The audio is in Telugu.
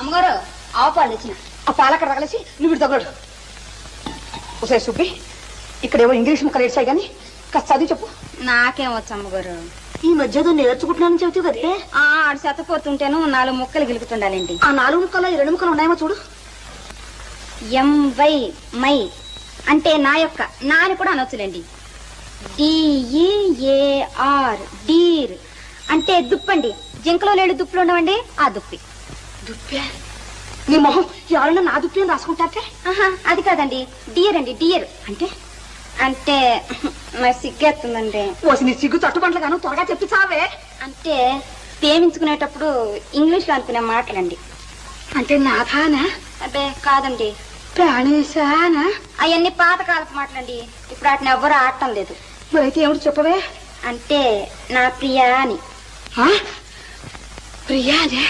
అమ్మగారు ఆవు పాలు తెచ్చిన. ఆ పాలక్కడ తగలేసి నువ్వు ఇటు తగలడు. ఒకసారి సుబ్బి, ఇక్కడేవో ఇంగ్లీష్ ముక్కలు ఏడ్చాయి కానీ కాస్త చదివి చెప్పు. నాకేం వచ్చు అమ్మగారు. ఈ మధ్యలో నేర్చుకుంటున్నానని చెబుతావు కదే. ఆడు చెత్తపోతుంటేను 4 ముక్కలు గిలుకుతుండాలండి. ఆ 4 ముక్కలు 2 ముక్కలు ఉన్నాయేమో చూడు. ఎంవై మై అంటే నా యొక్క, నాని కూడా అనొచ్చులేండి. డిఈఏఆర్ డీర్ అంటే దుప్పండి. జింకలో లేడు దుప్పులు ఉండవండి, ఆ దుప్పి. దుప్పే? నీ మొహం ఎవరైనా నా దుప్పి అని రాసుకుంటారే? ఆహా, అది కాదండి, డియర్ అండి. డియర్ అంటే అంటే మరి సిగ్గేస్తుందండి. ఓసి నీ సిగ్గు తట్టుబంట్ల గాను త్వరగా చెప్పి చావే. అంటే ప్రేమించుకునేటప్పుడు ఇంగ్లీష్ లో అనుకునే మాటలండి. అంటే నాథానా? అదే కాదండి, ప్రాణేశానా? అవన్నీ పాతకాలపు మాటలండి. ఇప్పుడు వాటిని ఎవ్వరూ ఆడటం లేదు. మరైతే ఏమిటి చెప్పవే? అంటే నా ప్రియా అని. ప్రియానే?